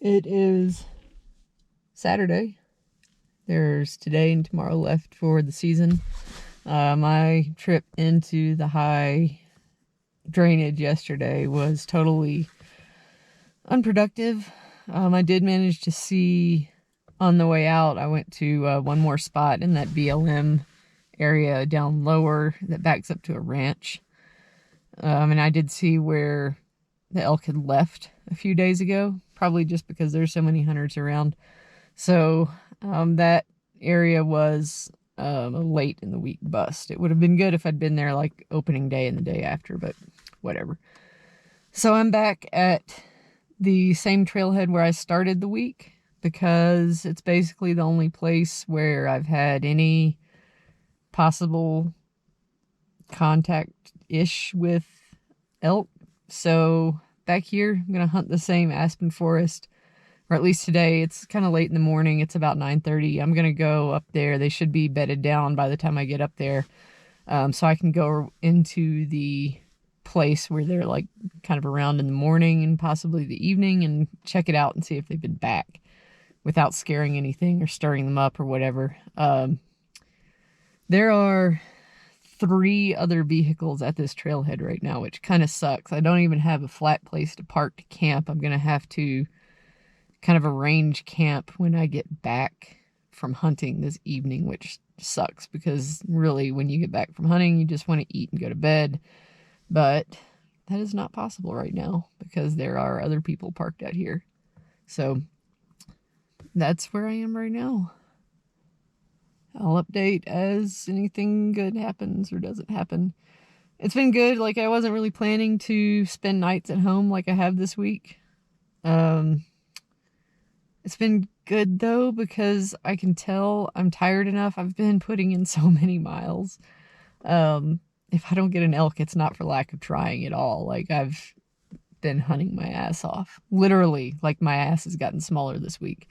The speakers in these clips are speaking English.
It is Saturday. There's today and tomorrow left for the season. My trip into the high drainage yesterday was totally unproductive. I did manage to see on the way out, I went to one more spot in that BLM area down lower that backs up to a ranch. And I did see where the elk had left a few days ago, probably just because there's so many hunters around. So that area was a late in the week bust. It would have been good if I'd been there like opening day and the day after, but whatever. So I'm back at the same trailhead where I started the week because it's basically the only place where I've had any possible contact-ish with elk. So back here, I'm going to hunt the same aspen forest, or at least today. It's kind of late in the morning. It's about 9:30. I'm going to go up there. They should be bedded down by the time I get up there. So I can go into the place where they're like kind of around in the morning and possibly the evening and check it out and see if they've been back without scaring anything or stirring them up or whatever. There are 3 other vehicles at this trailhead right now, which kind of sucks. I don't even have a flat place to park to camp. I'm going to have to kind of arrange camp when I get back from hunting this evening, which sucks because really when you get back from hunting, you just want to eat and go to bed. But that is not possible right now because there are other people parked out here. So that's where I am right now. I'll update as anything good happens or doesn't happen. It's been good. Like, I wasn't really planning to spend nights at home like I have this week. It's been good, though, because I can tell I'm tired enough. I've been putting in so many miles. If I don't get an elk, it's not for lack of trying at all. Like, I've been hunting my ass off. Literally, like, my ass has gotten smaller this week.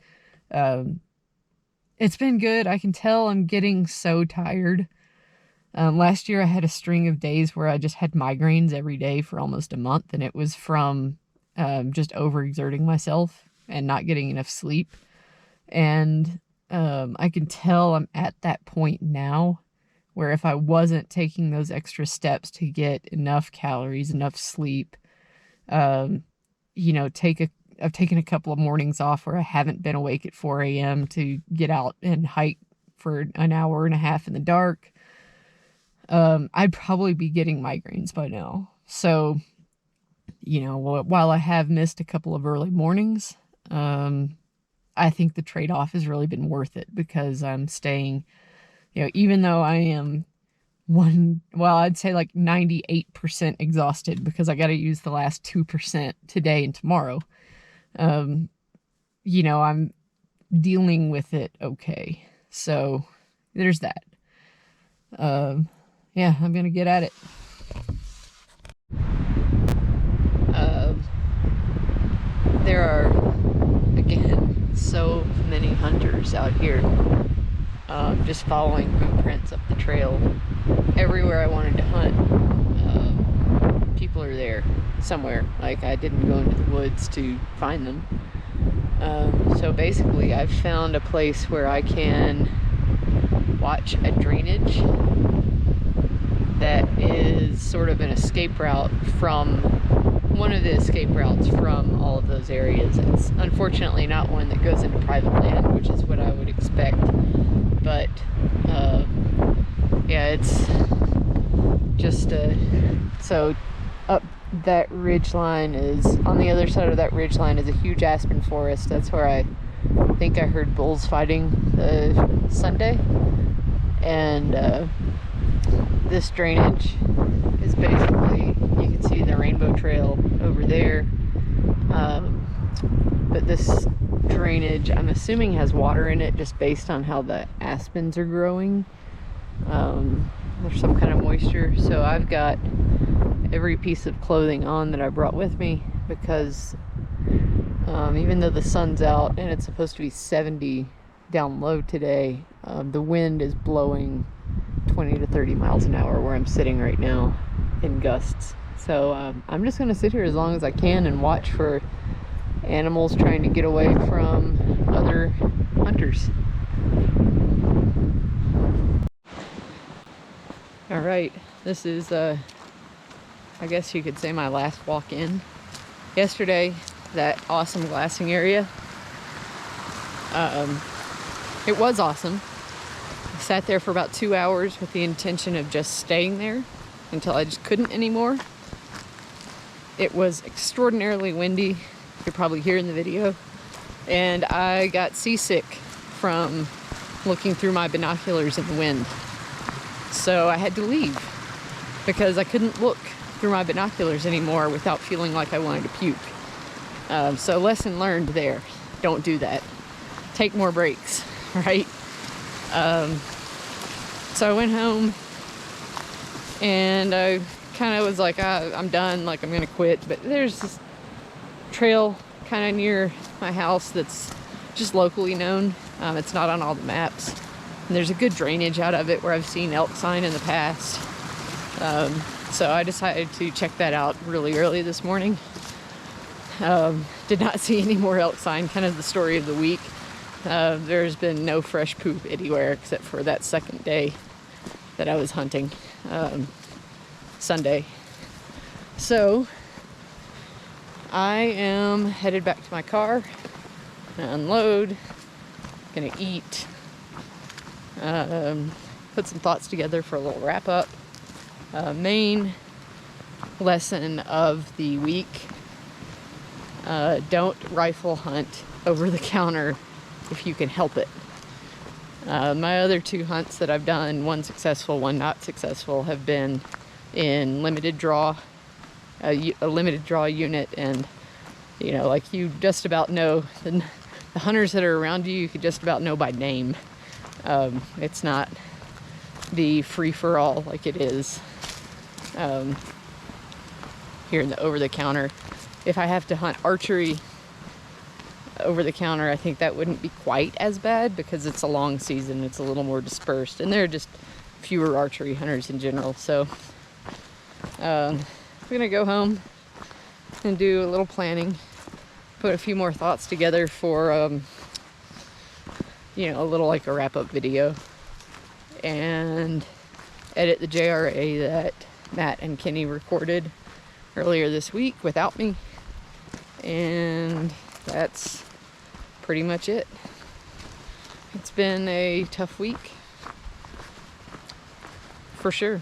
It's been good. I can tell I'm getting so tired. Last year I had a string of days where I just had migraines every day for almost a month, and it was from just overexerting myself and not getting enough sleep. And I can tell I'm at that point now where if I wasn't taking those extra steps to get enough calories, enough sleep, I've taken a couple of mornings off where I haven't been awake at 4 a.m. to get out and hike for an hour and a half in the dark. I'd probably be getting migraines by now. So, while I have missed a couple of early mornings, I think the trade-off has really been worth it because I'm staying, even though I am I'd say like 98% exhausted because I got to use the last 2% today and tomorrow. I'm dealing with it okay. So there's that. Yeah, I'm gonna get at it. There are, again, so many hunters out here, just following footprints up the trail. Everywhere I wanted to hunt, people are there somewhere. Like, I didn't go into the woods to find them. So basically I've found a place where I can watch a drainage that is sort of an escape route from one of the escape routes from all of those areas. It's unfortunately not one that goes into private land, which is what I would expect, but yeah, it's just so up that ridge line is, on the other side of that ridge line is a huge aspen forest. That's where I think I heard bulls fighting Sunday. And this drainage is basically, you can see the rainbow trail over there. But this drainage, I'm assuming, has water in it just based on how the aspens are growing. There's some kind of moisture. So I've got every piece of clothing on that I brought with me because even though the sun's out and it's supposed to be 70 down low today, the wind is blowing 20 to 30 miles an hour where I'm sitting right now in gusts. So I'm just going to sit here as long as I can and watch for animals trying to get away from other hunters. All right, this is I guess you could say my last walk in. Yesterday, that awesome glassing area, it was awesome. I sat there for about 2 hours with the intention of just staying there until I just couldn't anymore. It was extraordinarily windy. You could probably hear in the video. And I got seasick from looking through my binoculars in the wind. So I had to leave because I couldn't look through my binoculars anymore without feeling like I wanted to puke. So lesson learned there. Don't do that. Take more breaks, right? So I went home and I kind of was like, I'm done, like I'm gonna quit. But there's this trail kind of near my house that's just locally known. It's not on all the maps. And there's a good drainage out of it where I've seen elk sign in the past. So I decided to check that out really early this morning. Did not see any more elk sign, kind of the story of the week. There's been no fresh poop anywhere except for that second day that I was hunting, Sunday. So I am headed back to my car, unload, gonna eat, put some thoughts together for a little wrap up. Main lesson of the week: don't rifle hunt over the counter if you can help it. My other 2 hunts that I've done, one successful, one not successful, have been in limited draw, a limited draw unit, and you know, like you just about know the hunters that are around you, you could just about know by name. It's not the free-for-all like it is here in the over-the-counter. If I have to hunt archery over the counter, I think that wouldn't be quite as bad because it's a long season, it's a little more dispersed, and there are just fewer archery hunters in general. So I'm gonna go home and do a little planning, put a few more thoughts together for you know, a little like a wrap-up video, and edit the JRA that Matt and Kenny recorded earlier this week without me. And that's pretty much it. It's been a tough week, for sure.